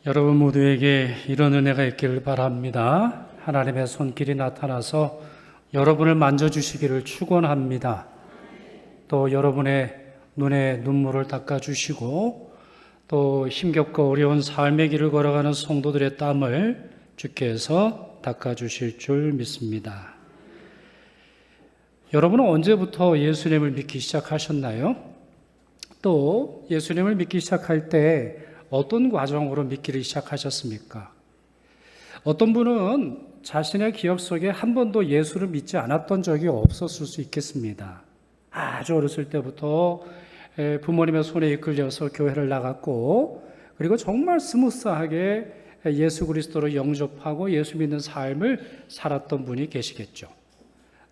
여러분 모두에게 이런 은혜가 있기를 바랍니다. 하나님의 손길이 나타나서 여러분을 만져주시기를 축원합니다. 또 여러분의 눈에 눈물을 닦아주시고 또 힘겹고 어려운 삶의 길을 걸어가는 성도들의 땀을 주께서 닦아주실 줄 믿습니다. 여러분은 언제부터 예수님을 믿기 시작하셨나요? 또 예수님을 믿기 시작할 때 어떤 과정으로 믿기를 시작하셨습니까? 어떤 분은 자신의 기억 속에 한 번도 예수를 믿지 않았던 적이 없었을 수 있겠습니다. 아주 어렸을 때부터 부모님의 손에 이끌려서 교회를 나갔고, 그리고 정말 스무스하게 예수 그리스도로 영접하고 예수 믿는 삶을 살았던 분이 계시겠죠.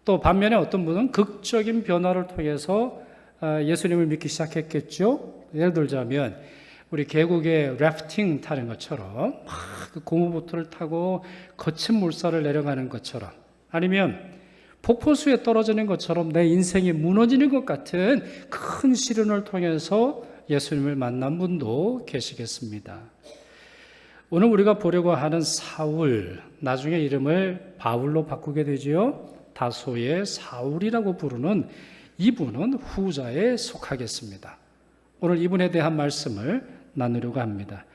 또 반면에 어떤 분은 극적인 변화를 통해서 예수님을 믿기 시작했겠죠. 예를 들자면 우리 계곡에 래프팅 타는 것처럼 막 고무보트를 타고 거친 물살을 내려가는 것처럼, 아니면 폭포수에 떨어지는 것처럼 내 인생이 무너지는 것 같은 큰 시련을 통해서 예수님을 만난 분도 계시겠습니다. 오늘 우리가 보려고 하는 사울, 나중에 이름을 바울로 바꾸게 되지요. 다소의 사울이라고 부르는 이분은 후자에 속하겠습니다. 오늘 이분에 대한 말씀을 나누려고 합니다.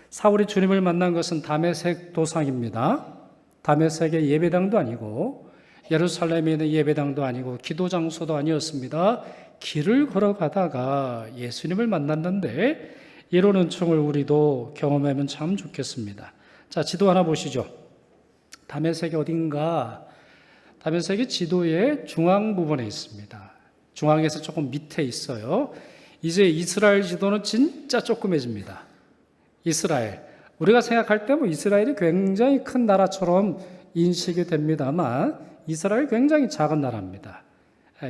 사울이 주님을 만난 것은 다메섹 도상입니다. 다메섹의 예배당도 아니고 예루살렘에 있는 예배당도 아니고 기도 장소도 아니었습니다. 길을 걸어가다가 예수님을 만났는데 이런 은총을 우리도 경험하면 참 좋겠습니다. 자, 지도 하나 보시죠. 다메섹이 어딘가? 다메섹이 지도의 중앙 부분에 있습니다. 중앙에서 조금 밑에 있어요. 이제 이스라엘 지도는 진짜 조그매집니다. 이스라엘. 우리가 생각할 때 이스라엘이 굉장히 큰 나라처럼 인식이 됩니다만 이스라엘 굉장히 작은 나라입니다.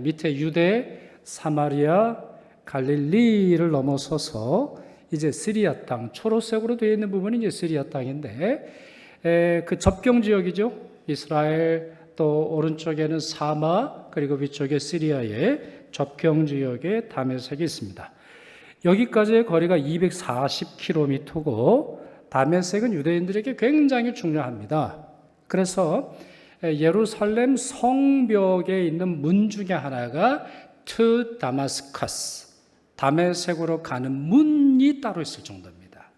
밑에 유대, 사마리아, 갈릴리를 넘어서서 이제 시리아 땅, 초록색으로 되어 있는 부분이 이제 시리아 땅인데 그 접경 지역이죠. 이스라엘, 또 오른쪽에는 사마, 그리고 위쪽에 시리아의 접경 지역에 다메섹이 있습니다. 여기까지의 거리가 240km고 다메섹은 유대인들에게 굉장히 중요합니다. 그래서 예루살렘 성벽에 있는 문 중에 하나가 to 다마스커스, 다메섹으로 가는 문이 따로 있을 정도입니다.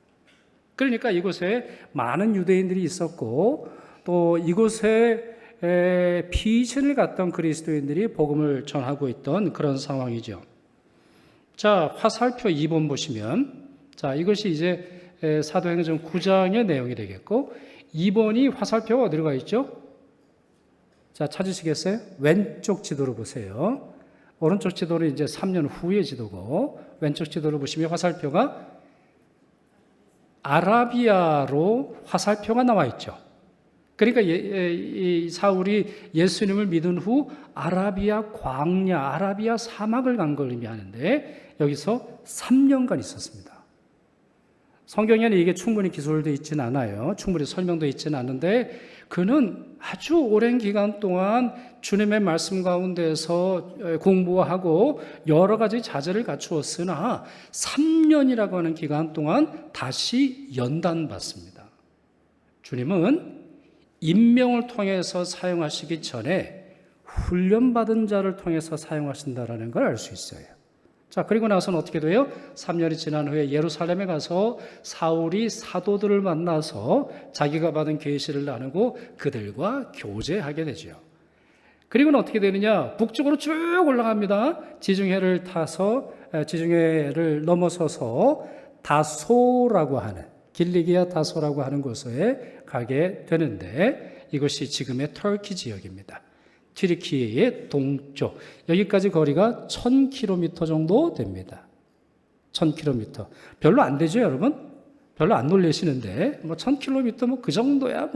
그러니까 이곳에 많은 유대인들이 있었고 또 이곳에 피신을 갔던 그리스도인들이 복음을 전하고 있던 그런 상황이죠. 자, 화살표 2번 보시면, 자, 이것이 이제 사도행전 9장의 내용이 되겠고, 2번이 화살표가 어디로 가 있죠? 자, 찾으시겠어요? 왼쪽 지도로 보세요. 오른쪽 지도는 이제 3년 후의 지도고, 왼쪽 지도를 보시면 화살표가 아라비아로 화살표가 나와 있죠. 그러니까 이 사울이 예수님을 믿은 후 아라비아 광야, 아라비아 사막을 간 걸 의미하는데 여기서 3년간 있었습니다. 성경에는 이게 충분히 기술되어 있지는 않아요. 충분히 설명되어 있지는 않은데 그는 아주 오랜 기간 동안 주님의 말씀 가운데서 공부하고 여러 가지 자질을 갖추었으나 3년이라고 하는 기간 동안 다시 연단받습니다. 주님은 임명을 통해서 사용하시기 전에 훈련받은 자를 통해서 사용하신다는 걸 알 수 있어요. 자, 그리고 나서는 어떻게 돼요? 3년이 지난 후에 예루살렘에 가서 사울이 사도들을 만나서 자기가 받은 계시를 나누고 그들과 교제하게 되죠. 그리고는 어떻게 되느냐? 북쪽으로 쭉 올라갑니다. 지중해를 타서 지중해를 넘어서서 다소라고 하는, 길리기아 다소라고 하는 곳에 가게 되는데 이것이 지금의 터키 지역입니다. 튀르키예의 동쪽, 여기까지 거리가 1000km 정도 됩니다. 1000km. 별로 안 되죠, 여러분? 별로 안 놀라시는데 1000km 그 정도야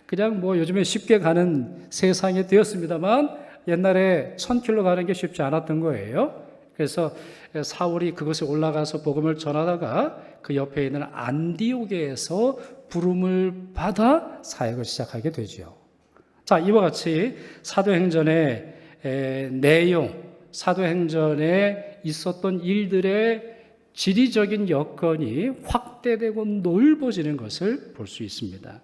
그냥 요즘에 쉽게 가는 세상이 되었습니다만 옛날에 1000km 가는 게 쉽지 않았던 거예요. 그래서 사울이 그곳에 올라가서 복음을 전하다가 그 옆에 있는 안디옥에서 부름을 받아 사역을 시작하게 되죠. 자, 이와 같이 사도행전의 내용, 사도행전에 있었던 일들의 지리적인 여건이 확대되고 넓어지는 것을 볼 수 있습니다.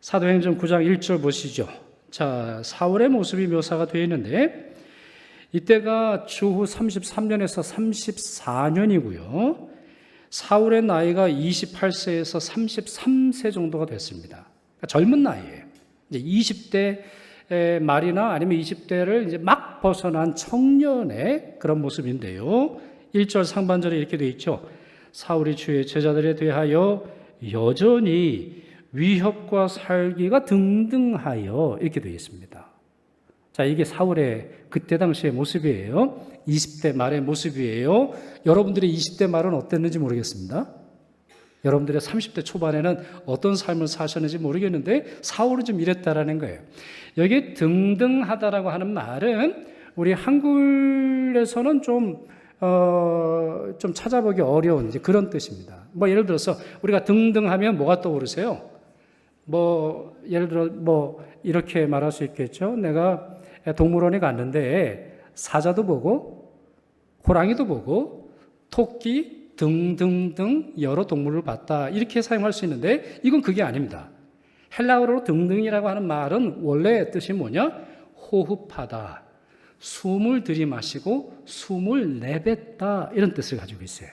사도행전 9장 1절 보시죠. 자, 사울의 모습이 묘사가 되어 있는데 이때가 주후 33년에서 34년이고요. 사울의 나이가 28세에서 33세 정도가 됐습니다. 그러니까 젊은 나이에요. 이제 20대 말이나 아니면 20대를 이제 막 벗어난 청년의 그런 모습인데요. 1절 상반절에 이렇게 되어 있죠. 사울이 주의 제자들에 대하여 여전히 위협과 살기가 등등하여 이렇게 되어 있습니다. 자, 이게 사울의 그때 당시의 모습이에요. 20대 말의 모습이에요. 여러분들의 20대 말은 어땠는지 모르겠습니다. 여러분들의 30대 초반에는 어떤 삶을 사셨는지 모르겠는데 사울은 좀 이랬다라는 거예요. 여기 등등하다라고 하는 말은 우리 한글에서는 좀 찾아보기 어려운 이제 그런 뜻입니다. 뭐 예를 들어서 우리가 등등하면 뭐가 떠오르세요? 예를 들어 이렇게 말할 수 있겠죠. 내가 동물원에 갔는데 사자도 보고 호랑이도 보고 토끼 등등등 여러 동물을 봤다. 이렇게 사용할 수 있는데 이건 그게 아닙니다. 헬라어로 등등이라고 하는 말은 원래 뜻이 뭐냐? 호흡하다. 숨을 들이마시고 숨을 내뱉다. 이런 뜻을 가지고 있어요.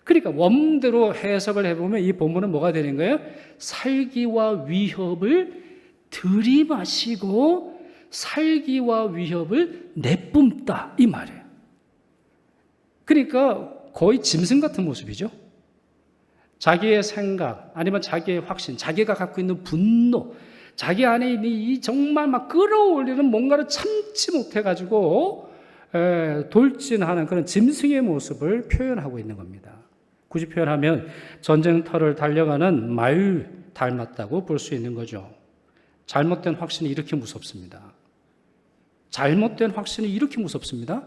그러니까 원대로 해석을 해보면 이 본문은 뭐가 되는 거예요? 살기와 위협을 들이마시고 살기와 위협을 내뿜다. 이 말이에요. 그러니까 거의 짐승 같은 모습이죠. 자기의 생각, 아니면 자기의 확신, 자기가 갖고 있는 분노, 자기 안에 있는 이 정말 막 끌어올리는 뭔가를 참지 못해가지고 돌진하는 그런 짐승의 모습을 표현하고 있는 겁니다. 굳이 표현하면 전쟁터를 달려가는 말 닮았다고 볼 수 있는 거죠. 잘못된 확신이 이렇게 무섭습니다. 잘못된 확신이 이렇게 무섭습니다.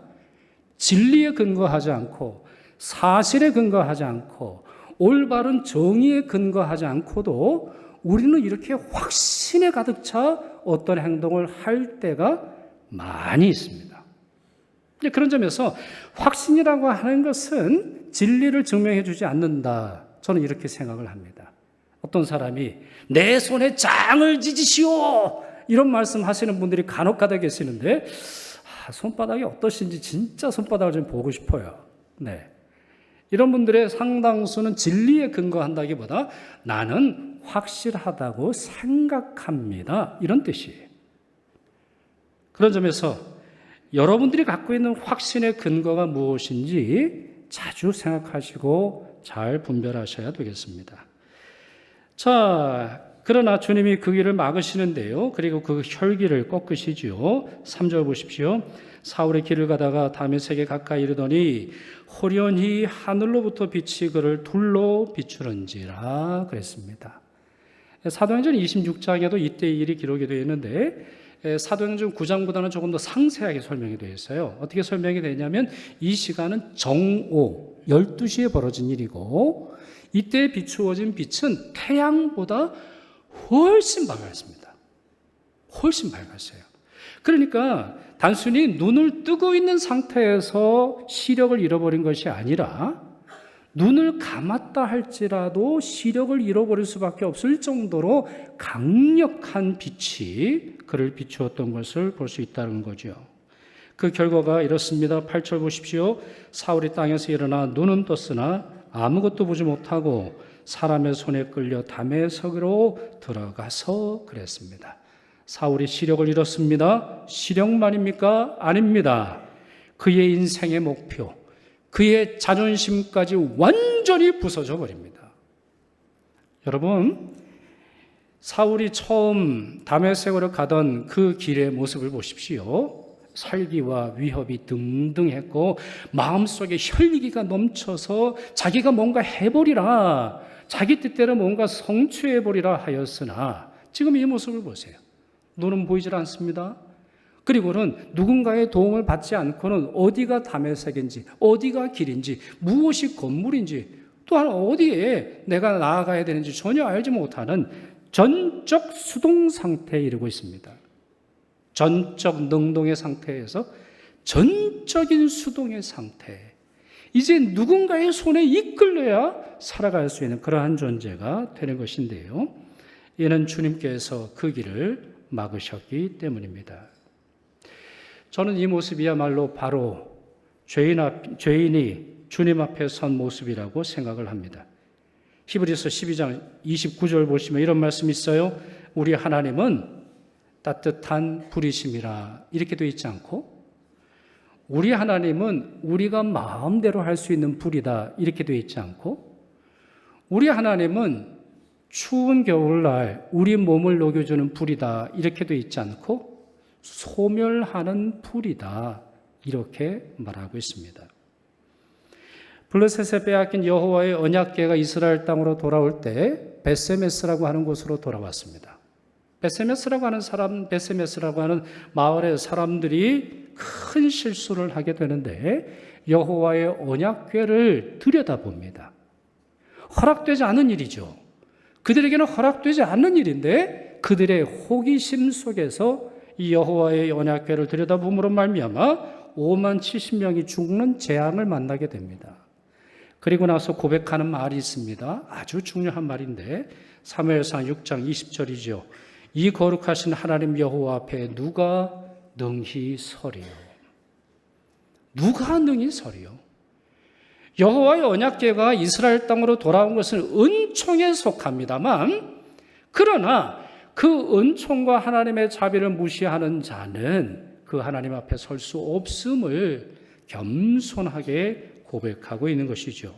진리에 근거하지 않고 사실에 근거하지 않고 올바른 정의에 근거하지 않고도 우리는 이렇게 확신에 가득 차 어떤 행동을 할 때가 많이 있습니다. 그런 점에서 확신이라고 하는 것은 진리를 증명해 주지 않는다. 저는 이렇게 생각을 합니다. 어떤 사람이 내 손에 장을 지지시오 이런 말씀 하시는 분들이 간혹가다 계시는데 손바닥이 어떠신지 진짜 손바닥을 좀 보고 싶어요. 네. 이런 분들의 상당수는 진리에 근거한다기보다 나는 확실하다고 생각합니다. 이런 뜻이에요. 그런 점에서 여러분들이 갖고 있는 확신의 근거가 무엇인지 자주 생각하시고 잘 분별하셔야 되겠습니다. 자, 그러나 주님이 그 길을 막으시는데요. 그리고 그 혈기를 꺾으시죠. 3절 보십시오. 사울의 길을 가다가 다메섹에 가까이 이르더니 호련히 하늘로부터 빛이 그를 둘러 비추는지라 그랬습니다. 사도행전 26장에도 이때의 일이 기록이 되어 있는데 사도행전 9장보다는 조금 더 상세하게 설명이 되어 있어요. 어떻게 설명이 되냐면 이 시간은 정오 12시에 벌어진 일이고 이때 비추어진 빛은 태양보다 훨씬 밝았습니다. 훨씬 밝았어요. 그러니까 단순히 눈을 뜨고 있는 상태에서 시력을 잃어버린 것이 아니라 눈을 감았다 할지라도 시력을 잃어버릴 수밖에 없을 정도로 강력한 빛이 그를 비추었던 것을 볼 수 있다는 거죠. 그 결과가 이렇습니다. 8절 보십시오. 사울이 땅에서 일어나 눈은 떴으나 아무것도 보지 못하고 사람의 손에 끌려 다메섹으로 들어가서 그랬습니다. 사울이 시력을 잃었습니다. 시력만입니까? 아닙니다. 그의 인생의 목표, 그의 자존심까지 완전히 부서져 버립니다. 여러분, 사울이 처음 다메섹으로 가던 그 길의 모습을 보십시오. 살기와 위협이 등등했고 마음속에 혈기가 넘쳐서 자기가 뭔가 해버리라, 자기 뜻대로 뭔가 성취해버리라 하였으나 지금 이 모습을 보세요. 눈은 보이질 않습니다. 그리고는 누군가의 도움을 받지 않고는 어디가 다메섹인지, 어디가 길인지, 무엇이 건물인지, 또한 어디에 내가 나아가야 되는지 전혀 알지 못하는 전적 수동 상태에 이르고 있습니다. 전적 능동의 상태에서 전적인 수동의 상태. 이제 누군가의 손에 이끌려야 살아갈 수 있는 그러한 존재가 되는 것인데요. 이는 주님께서 그 길을 막으셨기 때문입니다. 저는 이 모습이야말로 바로 죄인이 주님 앞에 선 모습이라고 생각을 합니다. 히브리서 12장 29절 보시면 이런 말씀이 있어요. 우리 하나님은 따뜻한 불이심이라 이렇게 되어 있지 않고, 우리 하나님은 우리가 마음대로 할 수 있는 불이다 이렇게 되어 있지 않고, 우리 하나님은 추운 겨울날 우리 몸을 녹여주는 불이다 이렇게 되어 있지 않고, 소멸하는 불이다 이렇게 말하고 있습니다. 블레셋에 빼앗긴 여호와의 언약궤가 이스라엘 땅으로 돌아올 때 베세메스라고 하는 곳으로 돌아왔습니다. 베세메스라고 하는 마을의 사람들이 큰 실수를 하게 되는데 여호와의 언약궤를 들여다봅니다. 허락되지 않은 일이죠. 그들에게는 허락되지 않는 일인데 그들의 호기심 속에서 이 여호와의 언약궤를 들여다봄으로 말미암아 5만 70명이 죽는 재앙을 만나게 됩니다. 그리고 나서 고백하는 말이 있습니다. 아주 중요한 말인데 사무엘상 6장 20절이죠. 이 거룩하신 하나님 여호와 앞에 누가 능히 서리요. 누가 능히 서리요. 여호와의 언약궤가 이스라엘 땅으로 돌아온 것은 은총에 속합니다만, 그러나 그 은총과 하나님의 자비를 무시하는 자는 그 하나님 앞에 설 수 없음을 겸손하게 고백하고 있는 것이죠.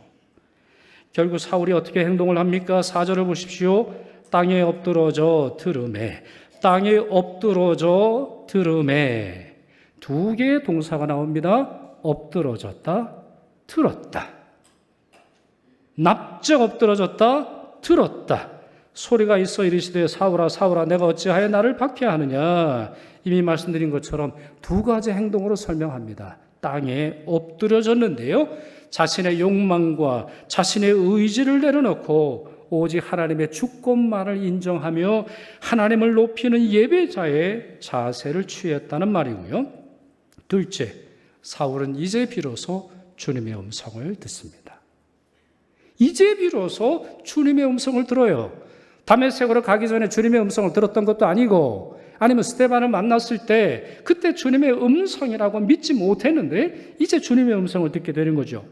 결국 사울이 어떻게 행동을 합니까? 4절을 보십시오. 땅에 엎드러져 들음에, 땅에 엎드러져 들음에. 두 개의 동사가 나옵니다. 엎드러졌다, 들었다. 납작 엎드러졌다, 들었다. 소리가 있어 이르시되 사울아 사울아 내가 어찌하여 나를 박해하느냐. 이미 말씀드린 것처럼 두 가지 행동으로 설명합니다. 땅에 엎드려졌는데요, 자신의 욕망과 자신의 의지를 내려놓고 오직 하나님의 주권만을 인정하며 하나님을 높이는 예배자의 자세를 취했다는 말이고요. 둘째, 사울은 이제 비로소 주님의 음성을 듣습니다. 이제 비로소 주님의 음성을 들어요. 다메섹으로 가기 전에 주님의 음성을 들었던 것도 아니고, 아니면 스데반을 만났을 때 그때 주님의 음성이라고 믿지 못했는데 이제 주님의 음성을 듣게 되는 거죠.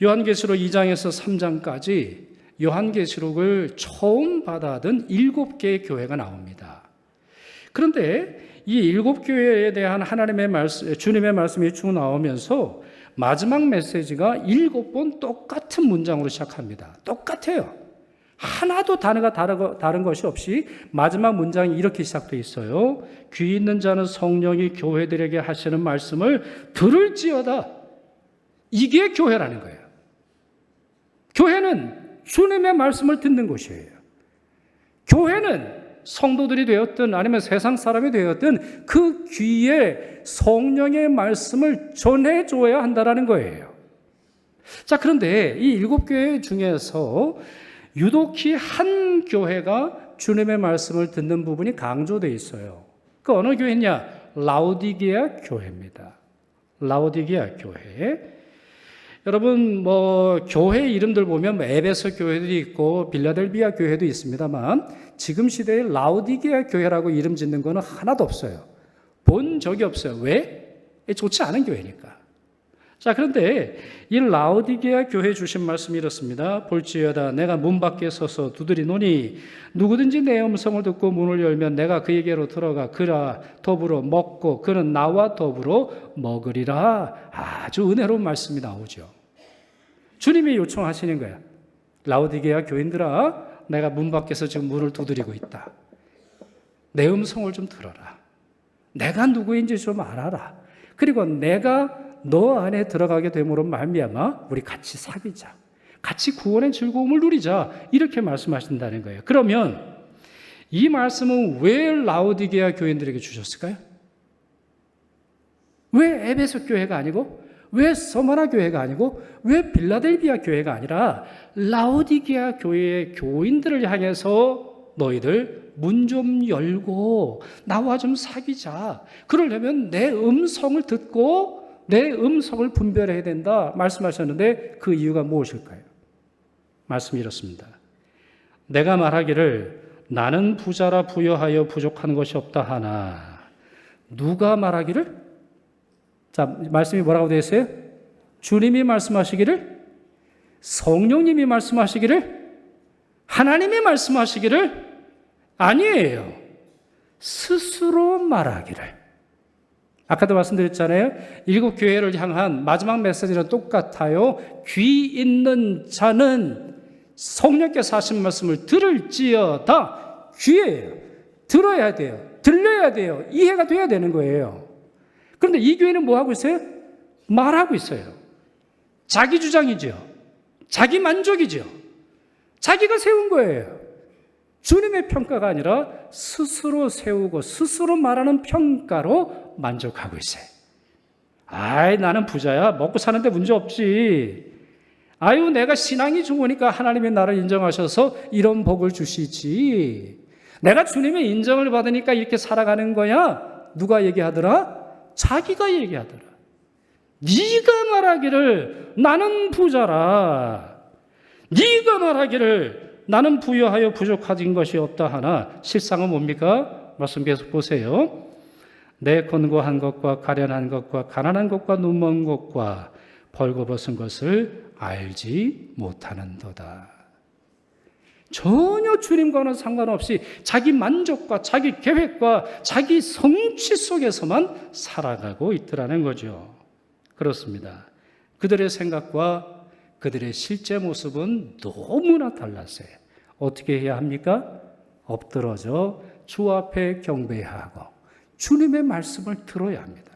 요한계시록 2장에서 3장까지 요한계시록을 처음 받아든 7개의 교회가 나옵니다. 그런데 이 7교회에 대한 하나님의 말씀, 주님의 말씀이 쭉 나오면서 마지막 메시지가 7번 똑같은 문장으로 시작합니다. 똑같아요. 하나도 단어가 다른 것이 없이 마지막 문장이 이렇게 시작되어 있어요. 귀 있는 자는 성령이 교회들에게 하시는 말씀을 들을지어다. 이게 교회라는 거예요. 교회는 주님의 말씀을 듣는 곳이에요. 교회는 성도들이 되었든 아니면 세상 사람이 되었든 그 귀에 성령의 말씀을 전해줘야 한다는 거예요. 자, 그런데 이 7교회 중에서 유독히 한 교회가 주님의 말씀을 듣는 부분이 강조되어 있어요. 그 어느 교회냐? 라오디게아 교회입니다. 라오디게아 교회. 여러분, 교회 이름들 보면 에베소 교회도 있고 빌라델비아 교회도 있습니다만 지금 시대에 라오디게아 교회라고 이름 짓는 거는 하나도 없어요. 본 적이 없어요. 왜? 좋지 않은 교회니까. 자, 그런데 이 라오디게아 교회 주신 말씀이 이렇습니다. 볼지어다 내가 문 밖에 서서 두드리노니 누구든지 내 음성을 듣고 문을 열면 내가 그에게로 들어가 그라 더불어 먹고 그는 나와 더불어 먹으리라. 아주 은혜로운 말씀이 나오죠. 주님이 요청하시는 거야. 라오디게아 교인들아, 내가 문 밖에서 지금 문을 두드리고 있다. 내 음성을 좀 들어라. 내가 누구인지 좀 알아라. 그리고 내가 너 안에 들어가게 됨으로 말미암아 우리 같이 사귀자. 같이 구원의 즐거움을 누리자. 이렇게 말씀하신다는 거예요. 그러면 이 말씀은 왜 라오디게아 교인들에게 주셨을까요? 왜 에베소 교회가 아니고, 왜 서머나 교회가 아니고, 왜 빌라델비아 교회가 아니라 라오디게아 교회의 교인들을 향해서 너희들 문 좀 열고 나와 좀 사귀자. 그러려면 내 음성을 듣고 내 음성을 분별해야 된다 말씀하셨는데 그 이유가 무엇일까요? 말씀이 이렇습니다. 내가 말하기를 나는 부자라 부여하여 부족한 것이 없다 하나 누가 말하기를? 자, 말씀이 뭐라고 되어 있어요? 주님이 말씀하시기를? 성령님이 말씀하시기를? 하나님이 말씀하시기를? 아니에요. 스스로 말하기를. 아까도 말씀드렸잖아요. 7교회를 향한 마지막 메시지랑 똑같아요. 귀 있는 자는 성령께서 하신 말씀을 들을지어다. 귀예요. 들어야 돼요. 들려야 돼요. 이해가 돼야 되는 거예요. 그런데 이 교회는 뭐 하고 있어요? 말하고 있어요. 자기 주장이죠. 자기 만족이죠. 자기가 세운 거예요. 주님의 평가가 아니라 스스로 세우고 스스로 말하는 평가로 만족하고 있어요. 아이, 나는 부자야. 먹고 사는데 문제 없지. 아유, 내가 신앙이 좋으니까 하나님이 나를 인정하셔서 이런 복을 주시지. 내가 주님의 인정을 받으니까 이렇게 살아가는 거야. 누가 얘기하더라? 자기가 얘기하더라. 네가 말하기를 나는 부자라. 네가 말하기를 나는 부여하여 부족한 것이 없다 하나 실상은 뭡니까? 말씀 계속 보세요. 내 권고한 것과 가련한 것과 가난한 것과 눈먼 것과 벌거벗은 것을 알지 못하는도다. 전혀 주님과는 상관없이 자기 만족과 자기 계획과 자기 성취 속에서만 살아가고 있더라는 거죠. 그렇습니다. 그들의 생각과 그들의 실제 모습은 너무나 달랐어요. 어떻게 해야 합니까? 엎드러져 주 앞에 경배하고 주님의 말씀을 들어야 합니다.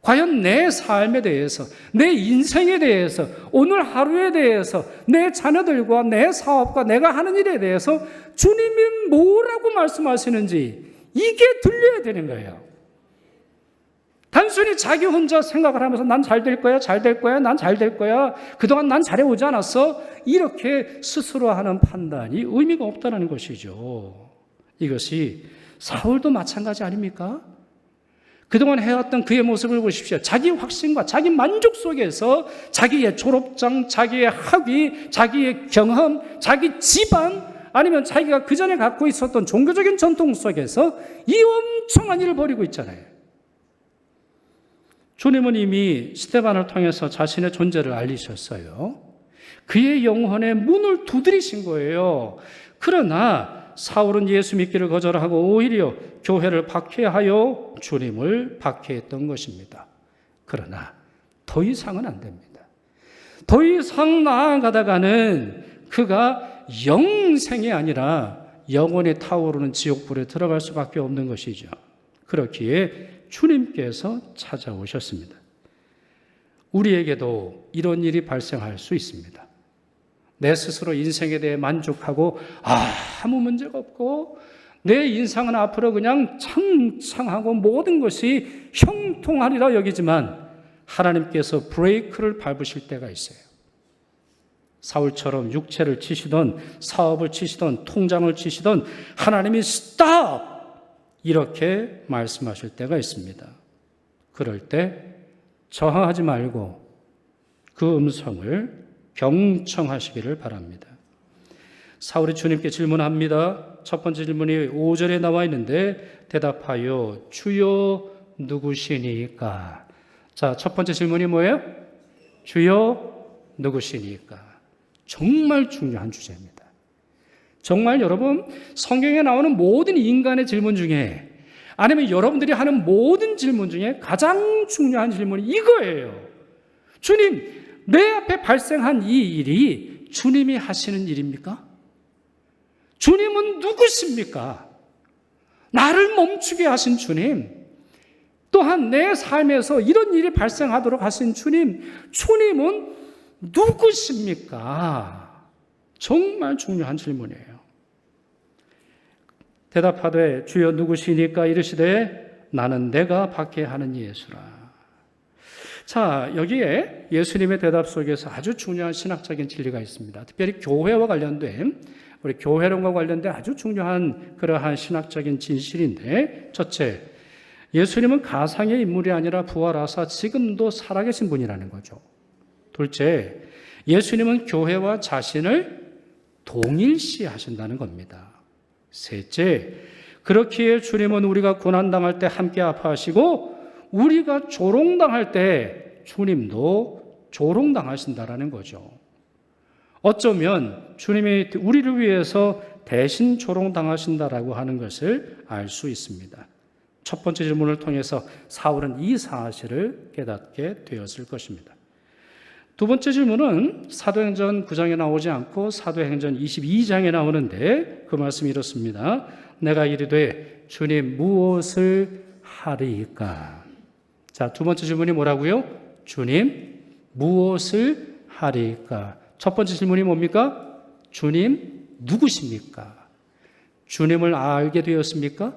과연 내 삶에 대해서, 내 인생에 대해서, 오늘 하루에 대해서, 내 자녀들과 내 사업과 내가 하는 일에 대해서 주님이 뭐라고 말씀하시는지 이게 들려야 되는 거예요. 단순히 자기 혼자 생각을 하면서 난 잘 될 거야, 잘 될 거야, 난 잘 될 거야, 그동안 난 잘해오지 않았어, 이렇게 스스로 하는 판단이 의미가 없다는 것이죠. 이것이 사울도 마찬가지 아닙니까? 그동안 해왔던 그의 모습을 보십시오. 자기 확신과 자기 만족 속에서 자기의 졸업장, 자기의 학위, 자기의 경험, 자기 집안, 아니면 자기가 그전에 갖고 있었던 종교적인 전통 속에서 이 엄청난 일을 벌이고 있잖아요. 주님은 이미 스데반을 통해서 자신의 존재를 알리셨어요. 그의 영혼의 문을 두드리신 거예요. 그러나 사울은 예수 믿기를 거절하고 오히려 교회를 박해하여 주님을 박해했던 것입니다. 그러나 더 이상은 안 됩니다. 더 이상 나아가다가는 그가 영생이 아니라 영원히 타오르는 지옥불에 들어갈 수밖에 없는 것이죠. 그렇기에 주님께서 찾아오셨습니다. 우리에게도 이런 일이 발생할 수 있습니다. 내 스스로 인생에 대해 만족하고 아무 문제가 없고 내 인생은 앞으로 그냥 창창하고 모든 것이 형통하리라 여기지만 하나님께서 브레이크를 밟으실 때가 있어요. 사울처럼 육체를 치시던 사업을 치시던 통장을 치시던 하나님이 스탑! 이렇게 말씀하실 때가 있습니다. 그럴 때 저항하지 말고 그 음성을 경청하시기를 바랍니다. 사울이 주님께 질문합니다. 첫 번째 질문이 5절에 나와 있는데 대답하여 주여 누구시니까? 자, 첫 번째 질문이 뭐예요? 주여 누구시니까? 정말 중요한 주제입니다. 정말 여러분, 성경에 나오는 모든 인간의 질문 중에 아니면 여러분들이 하는 모든 질문 중에 가장 중요한 질문이 이거예요. 주님, 내 앞에 발생한 이 일이 주님이 하시는 일입니까? 주님은 누구십니까? 나를 멈추게 하신 주님, 또한 내 삶에서 이런 일이 발생하도록 하신 주님, 주님은 누구십니까? 정말 중요한 질문이에요. 대답하되 주여 누구시니까 이르시되 나는 내가 박해하는 예수라. 자, 여기에 예수님의 대답 속에서 아주 중요한 신학적인 진리가 있습니다. 특별히 교회와 관련된, 우리 교회론과 관련된 아주 중요한 그러한 신학적인 진실인데, 첫째, 예수님은 가상의 인물이 아니라 부활하사 지금도 살아계신 분이라는 거죠. 둘째, 예수님은 교회와 자신을 동일시하신다는 겁니다. 셋째, 그렇기에 주님은 우리가 고난당할 때 함께 아파하시고 우리가 조롱당할 때 주님도 조롱당하신다라는 거죠. 어쩌면 주님이 우리를 위해서 대신 조롱당하신다라고 하는 것을 알 수 있습니다. 첫 번째 질문을 통해서 사울은 이 사실을 깨닫게 되었을 것입니다. 두 번째 질문은 사도행전 9장에 나오지 않고 사도행전 22장에 나오는데 그 말씀이 이렇습니다. 내가 이르되 주님 무엇을 하리이까? 자, 두 번째 질문이 뭐라고요? 주님 무엇을 하리이까? 첫 번째 질문이 뭡니까? 주님 누구십니까? 주님을 알게 되었습니까?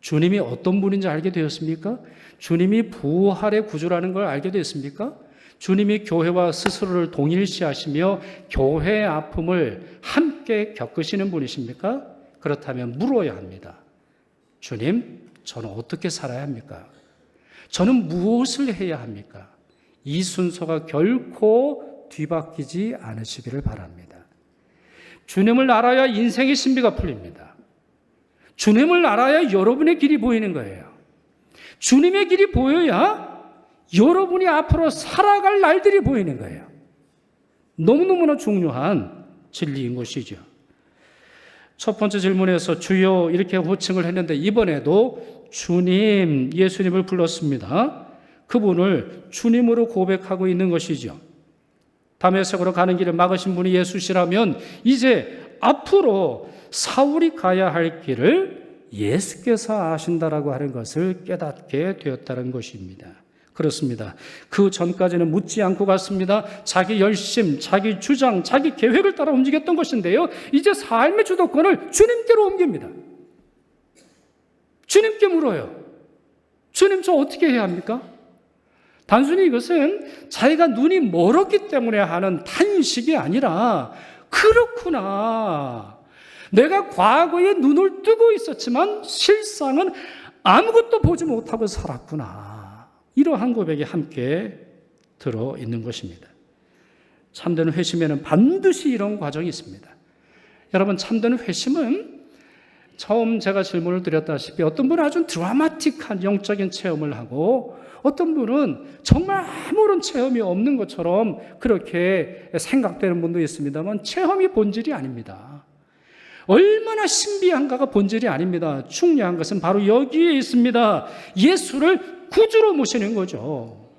주님이 어떤 분인지 알게 되었습니까? 주님이 부활의 구주라는 걸 알게 되었습니까? 주님이 교회와 스스로를 동일시하시며 교회의 아픔을 함께 겪으시는 분이십니까? 그렇다면 물어야 합니다. 주님, 저는 어떻게 살아야 합니까? 저는 무엇을 해야 합니까? 이 순서가 결코 뒤바뀌지 않으시기를 바랍니다. 주님을 알아야 인생의 신비가 풀립니다. 주님을 알아야 여러분의 길이 보이는 거예요. 주님의 길이 보여야 여러분이 앞으로 살아갈 날들이 보이는 거예요. 너무너무나 중요한 진리인 것이죠. 첫 번째 질문에서 주여 이렇게 호칭을 했는데 이번에도 주님, 예수님을 불렀습니다. 그분을 주님으로 고백하고 있는 것이죠. 다메섹으로 가는 길을 막으신 분이 예수시라면 이제 앞으로 사울이 가야 할 길을 예수께서 아신다라고 하는 것을 깨닫게 되었다는 것입니다. 그렇습니다. 그 전까지는 묻지 않고 갔습니다. 자기 열심, 자기 주장, 자기 계획을 따라 움직였던 것인데요. 이제 삶의 주도권을 주님께로 옮깁니다. 주님께 물어요. 주님, 저 어떻게 해야 합니까? 단순히 이것은 자기가 눈이 멀었기 때문에 하는 탄식이 아니라 그렇구나. 내가 과거에 눈을 뜨고 있었지만 실상은 아무것도 보지 못하고 살았구나. 이러한 고백이 함께 들어있는 것입니다. 참되는 회심에는 반드시 이런 과정이 있습니다. 여러분, 참되는 회심은 처음 제가 질문을 드렸다시피 어떤 분은 아주 드라마틱한 영적인 체험을 하고 어떤 분은 정말 아무런 체험이 없는 것처럼 그렇게 생각되는 분도 있습니다만 체험이 본질이 아닙니다. 얼마나 신비한가가 본질이 아닙니다. 중요한 것은 바로 여기에 있습니다. 예수를 구주로 모시는 거죠.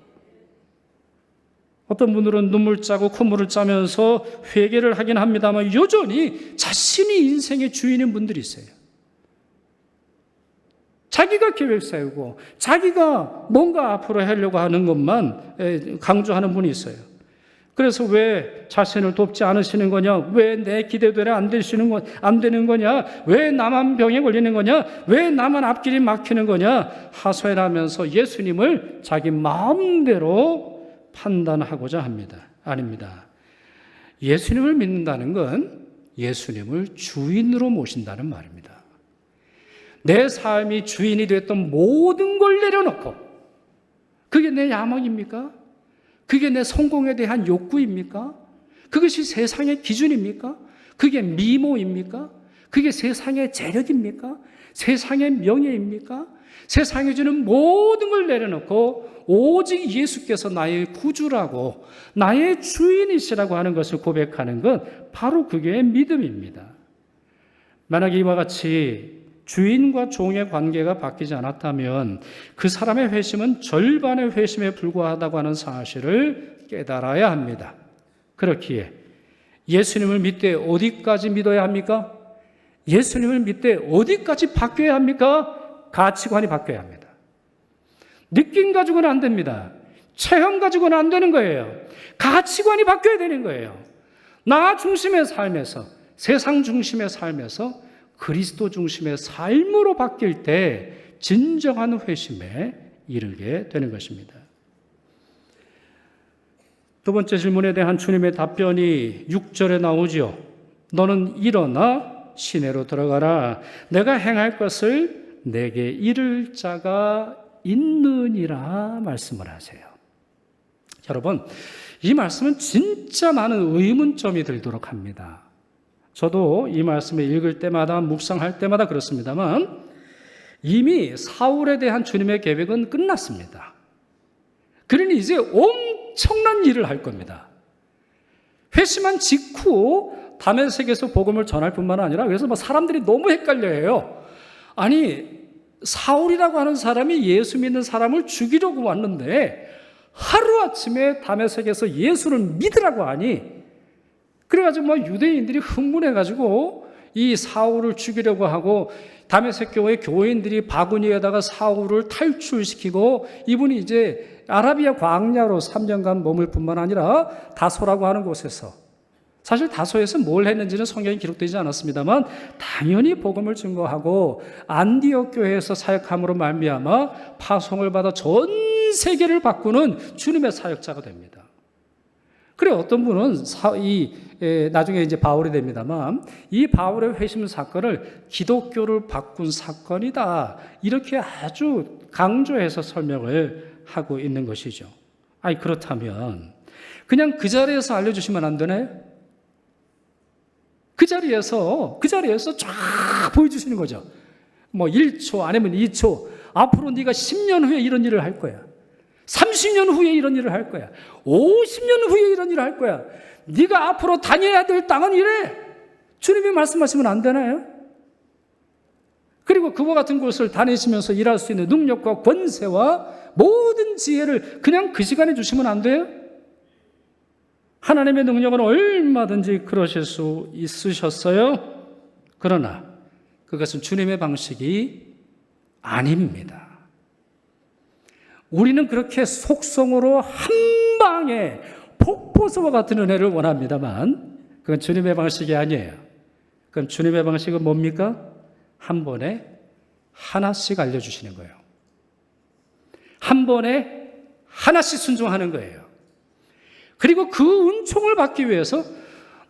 어떤 분들은 눈물 짜고 콧물을 짜면서 회개를 하긴 합니다만 여전히 자신이 인생의 주인인 분들이 있어요. 자기가 계획 세우고 자기가 뭔가 앞으로 하려고 하는 것만 강조하는 분이 있어요. 그래서 왜 자신을 돕지 않으시는 거냐? 왜 내 기대대로 안 되는 거냐? 왜 나만 병에 걸리는 거냐? 왜 나만 앞길이 막히는 거냐? 하소연하면서 예수님을 자기 마음대로 판단하고자 합니다. 아닙니다. 예수님을 믿는다는 건 예수님을 주인으로 모신다는 말입니다. 내 삶이 주인이 됐던 모든 걸 내려놓고 그게 내 야망입니까? 그게 내 성공에 대한 욕구입니까? 그것이 세상의 기준입니까? 그게 미모입니까? 그게 세상의 재력입니까? 세상의 명예입니까? 세상에 주는 모든 걸 내려놓고 오직 예수께서 나의 구주라고 나의 주인이시라고 하는 것을 고백하는 건 바로 그게 믿음입니다. 만약 이와 같이 주인과 종의 관계가 바뀌지 않았다면 그 사람의 회심은 절반의 회심에 불과하다고 하는 사실을 깨달아야 합니다. 그렇기에 예수님을 믿되 어디까지 믿어야 합니까? 예수님을 믿되 어디까지 바뀌어야 합니까? 가치관이 바뀌어야 합니다. 느낌 가지고는 안 됩니다. 체험 가지고는 안 되는 거예요. 가치관이 바뀌어야 되는 거예요. 나 중심의 삶에서, 세상 중심의 삶에서 그리스도 중심의 삶으로 바뀔 때 진정한 회심에 이르게 되는 것입니다. 두 번째 질문에 대한 주님의 답변이 6절에 나오죠. 너는 일어나 시내로 들어가라. 내가 행할 것을 내게 이를 자가 있느니라 말씀을 하세요. 여러분, 이 말씀은 진짜 많은 의문점이 들도록 합니다. 저도 이 말씀을 읽을 때마다 묵상할 때마다 그렇습니다만 이미 사울에 대한 주님의 계획은 끝났습니다. 그러니 이제 엄청난 일을 할 겁니다. 회심한 직후 다메섹에서 복음을 전할 뿐만 아니라 그래서 사람들이 너무 헷갈려해요. 아니, 사울이라고 하는 사람이 예수 믿는 사람을 죽이려고 왔는데 하루아침에 다메섹에서 예수를 믿으라고 하니, 그래가지고 유대인들이 흥분해가지고 이 사울을 죽이려고 하고 다메섹 교회 교인들이 바구니에다가 사울을 탈출시키고 이분이 이제 아라비아 광야로 3년간 머물 뿐만 아니라 다소라고 하는 곳에서, 사실 다소에서 뭘 했는지는 성경에 기록되지 않았습니다만 당연히 복음을 증거하고 안디옥 교회에서 사역함으로 말미암아 파송을 받아 전 세계를 바꾸는 주님의 사역자가 됩니다. 그래, 어떤 분은 나중에 이제 바울이 됩니다만 이 바울의 회심 사건을 기독교를 바꾼 사건이다, 이렇게 아주 강조해서 설명을 하고 있는 것이죠. 아니, 그렇다면 그냥 그 자리에서 알려주시면 안 되나요? 그 자리에서 쫙 보여주시는 거죠. 1초 아니면 2초, 앞으로 네가 10년 후에 이런 일을 할 거야. 30년 후에 이런 일을 할 거야. 50년 후에 이런 일을 할 거야. 네가 앞으로 다녀야 될 땅은 이래. 주님이 말씀하시면 안 되나요? 그리고 그와 같은 곳을 다니시면서 일할 수 있는 능력과 권세와 모든 지혜를 그냥 그 시간에 주시면 안 돼요? 하나님의 능력은 얼마든지 그러실 수 있으셨어요. 그러나 그것은 주님의 방식이 아닙니다. 우리는 그렇게 속성으로 한 방에 폭포수와 같은 은혜를 원합니다만 그건 주님의 방식이 아니에요. 그럼 주님의 방식은 뭡니까? 한 번에 하나씩 알려주시는 거예요. 한 번에 하나씩 순종하는 거예요. 그리고 그 은총을 받기 위해서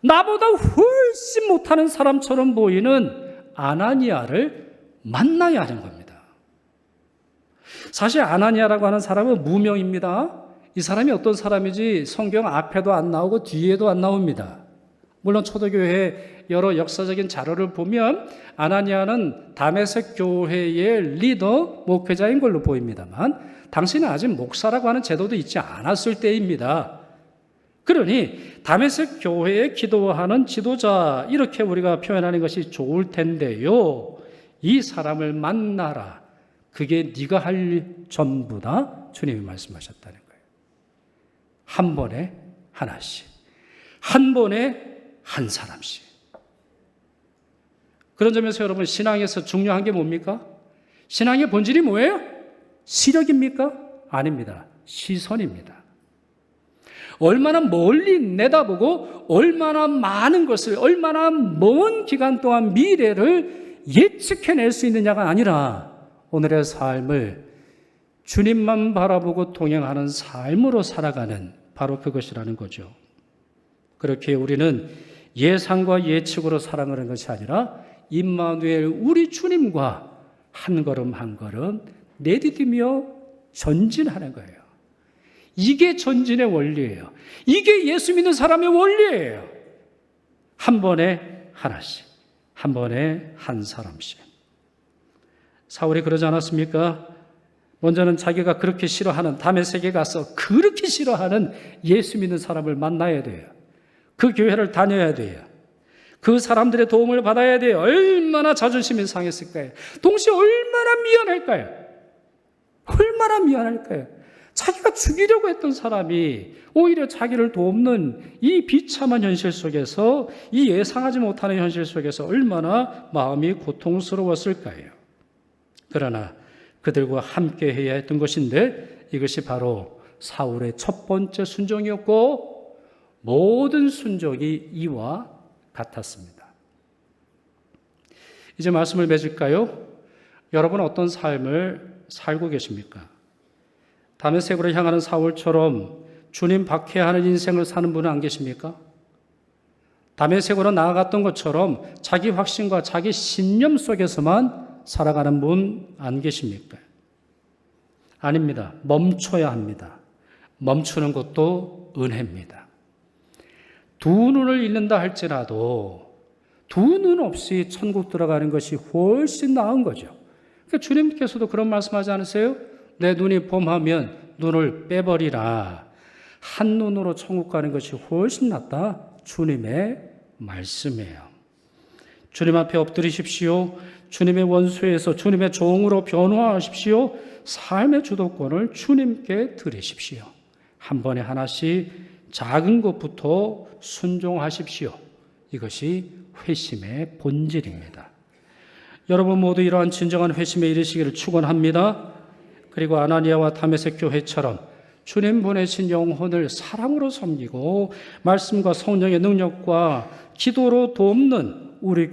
나보다 훨씬 못하는 사람처럼 보이는 아나니아를 만나야 하는 겁니다. 사실 아나니아라고 하는 사람은 무명입니다. 이 사람이 어떤 사람인지 성경 앞에도 안 나오고 뒤에도 안 나옵니다. 물론 초대교회 여러 역사적인 자료를 보면 아나니아는 다메섹 교회의 리더 목회자인 걸로 보입니다만 당시는 아직 목사라고 하는 제도도 있지 않았을 때입니다. 그러니 다메섹 교회에 기도하는 지도자, 이렇게 우리가 표현하는 것이 좋을 텐데요. 이 사람을 만나라. 그게 네가 할 전부다. 주님이 말씀하셨다는 거예요. 한 번에 하나씩, 한 번에 한 사람씩. 그런 점에서 여러분, 신앙에서 중요한 게 뭡니까? 신앙의 본질이 뭐예요? 시력입니까? 아닙니다. 시선입니다. 얼마나 멀리 내다보고 얼마나 많은 것을, 얼마나 먼 기간 동안 미래를 예측해낼 수 있느냐가 아니라 오늘의 삶을 주님만 바라보고 동행하는 삶으로 살아가는, 바로 그것이라는 거죠. 그렇게 우리는 예상과 예측으로 살아가는 것이 아니라 임마누엘 우리 주님과 한 걸음 한 걸음 내디디며 전진하는 거예요. 이게 전진의 원리예요. 이게 예수 믿는 사람의 원리예요. 한 번에 하나씩, 한 번에 한 사람씩. 사울이 그러지 않았습니까? 먼저는 자기가 그렇게 싫어하는, 다메섹에 가서 그렇게 싫어하는 예수 믿는 사람을 만나야 돼요. 그 교회를 다녀야 돼요. 그 사람들의 도움을 받아야 돼요. 얼마나 자존심이 상했을까요? 동시에 얼마나 미안할까요? 얼마나 미안할까요? 자기가 죽이려고 했던 사람이 오히려 자기를 돕는 이 비참한 현실 속에서, 이 예상하지 못하는 현실 속에서 얼마나 마음이 고통스러웠을까요? 그러나 그들과 함께 해야 했던 것인데 이것이 바로 사울의 첫 번째 순종이었고 모든 순종이 이와 같았습니다. 이제 말씀을 맺을까요? 여러분, 어떤 삶을 살고 계십니까? 다메섹으로 향하는 사울처럼 주님 박해하는 인생을 사는 분은 안 계십니까? 다메섹으로 나아갔던 것처럼 자기 확신과 자기 신념 속에서만 살아가는 분 안 계십니까? 아닙니다. 멈춰야 합니다. 멈추는 것도 은혜입니다. 두 눈을 잃는다 할지라도 두 눈 없이 천국 들어가는 것이 훨씬 나은 거죠. 그러니까 주님께서도 그런 말씀하지 않으세요? 내 눈이 범하면 눈을 빼버리라. 한 눈으로 천국 가는 것이 훨씬 낫다. 주님의 말씀이에요. 주님 앞에 엎드리십시오. 주님의 원수에서 주님의 종으로 변화하십시오. 삶의 주도권을 주님께 드리십시오. 한 번에 하나씩 작은 것부터 순종하십시오. 이것이 회심의 본질입니다. 여러분 모두 이러한 진정한 회심에 이르시기를 축원합니다. 그리고 아나니아와 다메섹 교회처럼 주님 보내신 영혼을 사랑으로 섬기고 말씀과 성령의 능력과 기도로 돕는 우리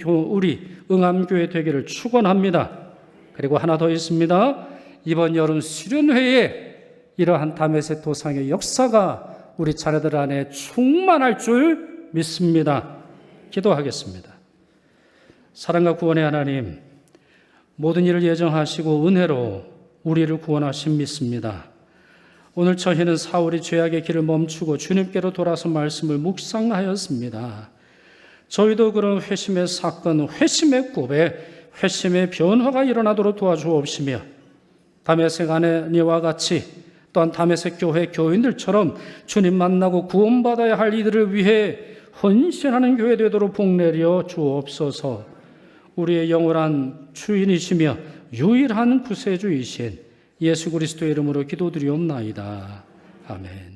응암교회 되기를 축원합니다. 그리고 하나 더 있습니다. 이번 여름 수련회에 이러한 다메섹 도상의 역사가 우리 자녀들 안에 충만할 줄 믿습니다. 기도하겠습니다. 사랑과 구원의 하나님, 모든 일을 예정하시고 은혜로 우리를 구원하신 믿습니다. 오늘 저희는 사울이 죄악의 길을 멈추고 주님께로 돌아서 말씀을 묵상하였습니다. 저희도 그런 회심의 사건, 회심의 고백, 회심의 변화가 일어나도록 도와주옵시며 다메섹 아나니아와 같이 또한 다메섹 교회 교인들처럼 주님 만나고 구원받아야 할 이들을 위해 헌신하는 교회 되도록 복내려 주옵소서. 우리의 영원한 주인이시며 유일한 구세주이신 예수 그리스도의 이름으로 기도드리옵나이다. 아멘.